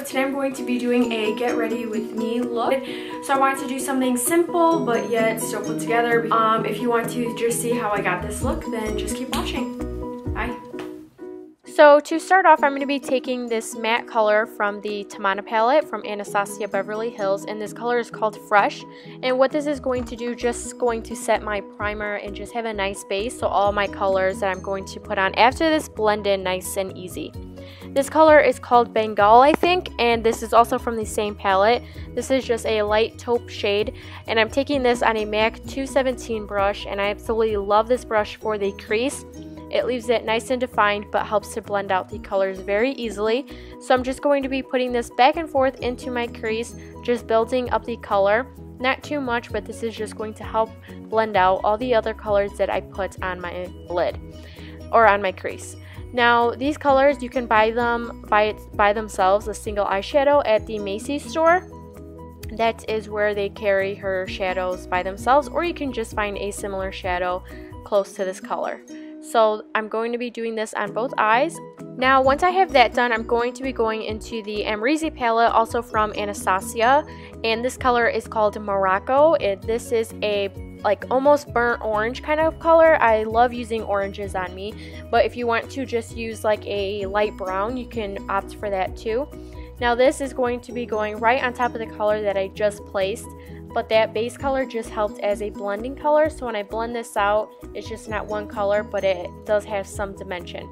so today I'm going to be doing a get ready with me look. So I wanted to do something simple but yet still put together. If you want to just see how I got this look, then just keep watching. Bye. So to start off, I'm going to be taking this matte color from the Tamanna palette from Anastasia Beverly Hills, and this color is called Fresh. And what this is going to do, just going to set my primer and just have a nice base, so all my colors that I'm going to put on after this blend in nice and easy. This color is called Bengal, I think, and this is also from the same palette. This is just a light taupe shade, and I'm taking this on a MAC 217 brush, and I absolutely love this brush for the crease. It leaves it nice and defined but helps to blend out the colors very easily. So I'm just going to be putting this back and forth into my crease, just building up the color. Not too much, but this is just going to help blend out all the other colors that I put on my lid or on my crease. Now these colors, you can buy them by themselves, a single eyeshadow at the Macy's store. That is where they carry her shadows by themselves, or you can just find a similar shadow close to this color. So I'm going to be doing this on both eyes. Now once I have that done, I'm going to be going into the Amrezy palette, also from Anastasia, and this color is called Morocco. This is a like almost burnt orange kind of color. I love using oranges on me, but if you want to just use like a light brown, you can opt for that too. Now this is going to be going right on top of the color that I just placed, but that base color just helped as a blending color, so when I blend this out, it's just not one color, but it does have some dimension.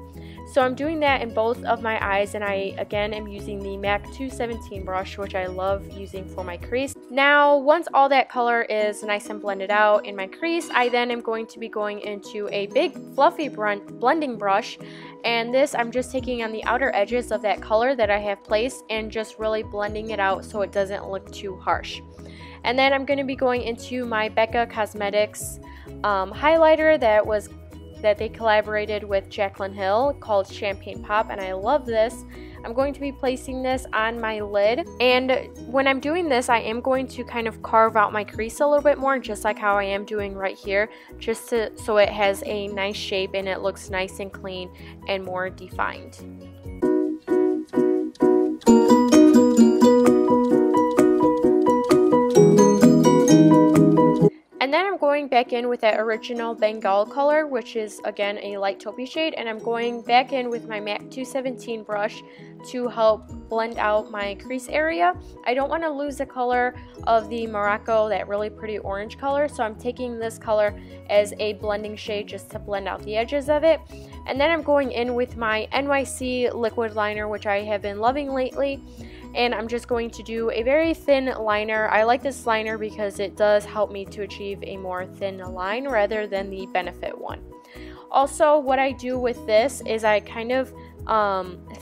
So I'm doing that in both of my eyes, and I again am using the MAC 217 brush, which I love using for my crease. Now once all that color is nice and blended out in my crease, I then am going to be going into a big fluffy blending brush, and this I'm just taking on the outer edges of that color that I have placed and just really blending it out so it doesn't look too harsh. And then I'm going to be going into my Becca Cosmetics highlighter that they collaborated with Jaclyn Hill, called Champagne Pop, and I love this. I'm going to be placing this on my lid, and when I'm doing this, I am going to kind of carve out my crease a little bit more, just like how I am doing right here, just so it has a nice shape and it looks nice and clean and more defined. And then I'm going back in with that original Bengal color, which is again a light taupey shade, and I'm going back in with my MAC 217 brush to help blend out my crease area. I don't want to lose the color of the Morocco, that really pretty orange color, so I'm taking this color as a blending shade just to blend out the edges of it. And then I'm going in with my NYC liquid liner, which I have been loving lately. And I'm just going to do a very thin liner. I like this liner because it does help me to achieve a more thin line rather than the Benefit one. Also, what I do with this is I kind of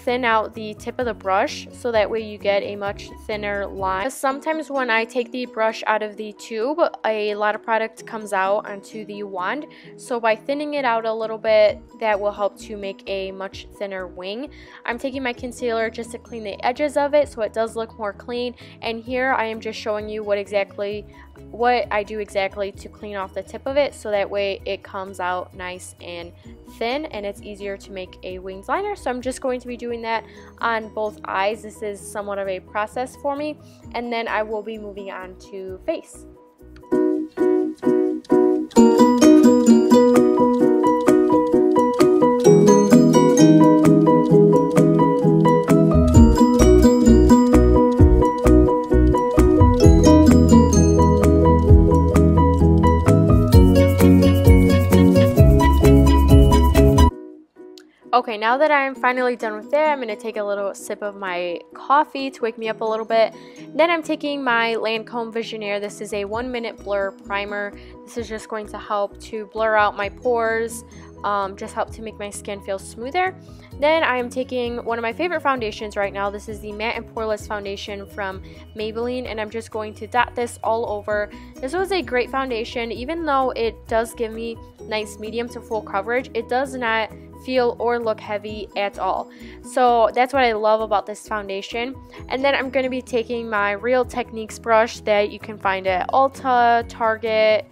thin out the tip of the brush so that way you get a much thinner line. Sometimes when I take the brush out of the tube, a lot of product comes out onto the wand, so by thinning it out a little bit, that will help to make a much thinner wing. I'm taking my concealer just to clean the edges of it so it does look more clean, and here I am just showing you what I do exactly to clean off the tip of it, so that way it comes out nice and thin and it's easier to make a winged liner. So I'm just going to be doing that on both eyes. This is somewhat of a process for me, and then I will be moving on to face. Okay, now that I'm finally done with that, I'm going to take a little sip of my coffee to wake me up a little bit. Then I'm taking my Lancome Visionaire. This is a 1-minute blur primer. This is just going to help to blur out my pores, just help to make my skin feel smoother. Then I am taking one of my favorite foundations right now. This is the Matte and Poreless foundation from Maybelline, and I'm just going to dot this all over. This was a great foundation. Even though it does give me nice medium to full coverage, it does not feel or look heavy at all. So that's what I love about this foundation. And then I'm going to be taking my Real Techniques brush that you can find at Ulta, Target,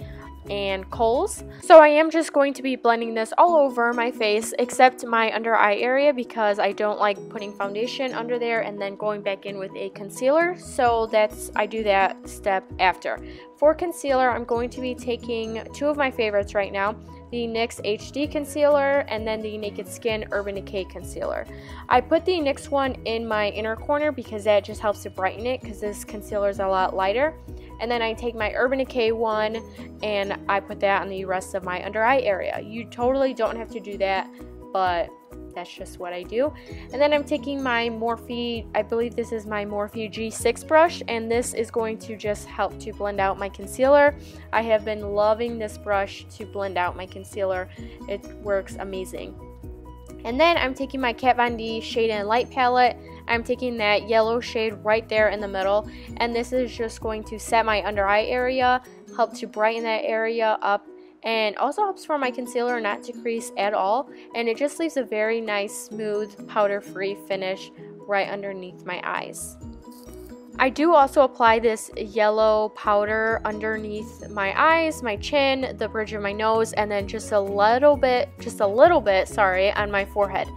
and Kohl's. So I am just going to be blending this all over my face except my under eye area because I don't like putting foundation under there and then going back in with a concealer. So I do that step after. For concealer, I'm going to be taking two of my favorites right now, the NYX HD Concealer and then the Naked Skin Urban Decay Concealer. I put the NYX one in my inner corner because that just helps to brighten it because this concealer is a lot lighter. And then I take my Urban Decay one and I put that on the rest of my under eye area. You totally don't have to do that, but that's just what I do. And then I'm taking my Morphe, I believe this is my Morphe G6 brush, and this is going to just help to blend out my concealer. I have been loving this brush to blend out my concealer. It works amazing. And then I'm taking my Kat Von D Shade and Light palette. I'm taking that yellow shade right there in the middle, and this is just going to set my under eye area, help to brighten that area up, and also helps for my concealer not to crease at all, and it just leaves a very nice smooth powder free finish right underneath my eyes. I do also apply this yellow powder underneath my eyes, my chin, the bridge of my nose, and then just a little bit, sorry, on my forehead.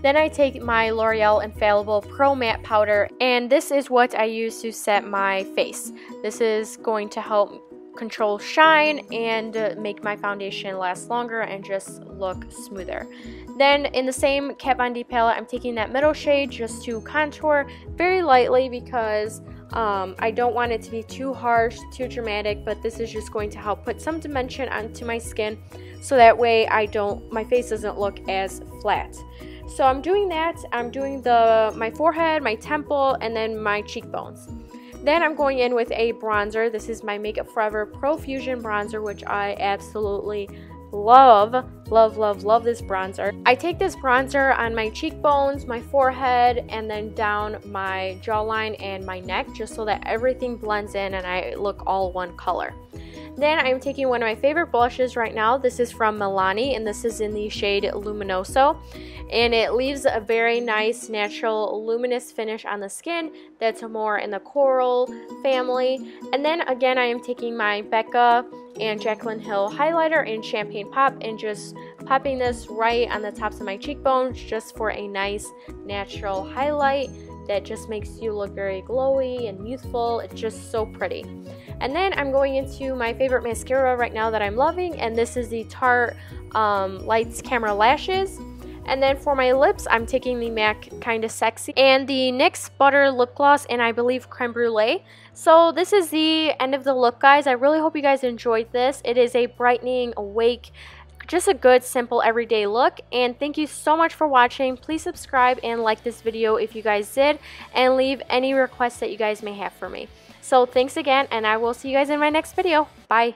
Then I take my L'Oreal Infallible Pro Matte Powder, and this is what I use to set my face. This is going to help control shine and make my foundation last longer and just look smoother. Then in the same Kat Von D palette, I'm taking that middle shade just to contour very lightly because I don't want it to be too harsh, too dramatic, but this is just going to help put some dimension onto my skin so that way my face doesn't look as flat. So I'm doing that. I'm doing my forehead, my temple, and then my cheekbones. Then I'm going in with a bronzer. This is my Makeup Forever Pro Fusion bronzer, which I absolutely love this bronzer. I take this bronzer on my cheekbones, my forehead, and then down my jawline and my neck, just so that everything blends in and I look all one color. Then I'm taking one of my favorite blushes right now. This is from Milani, and this is in the shade Luminoso. And it leaves a very nice, natural, luminous finish on the skin that's more in the coral family. And then again, I am taking my Becca and Jaclyn Hill highlighter in Champagne Pop and just popping this right on the tops of my cheekbones just for a nice, natural highlight that just makes you look very glowy and youthful. It's just so pretty. And then I'm going into my favorite mascara right now that I'm loving, and this is the Tarte Lights Camera Lashes. And then for my lips, I'm taking the MAC Kinda Sexy and the NYX Butter Lip Gloss and I believe Creme Brulee. So this is the end of the look, guys. I really hope you guys enjoyed this. It is a brightening, awake, just a good, simple, everyday look. And thank you so much for watching. Please subscribe and like this video if you guys did, and leave any requests that you guys may have for me. So thanks again, and I will see you guys in my next video. Bye.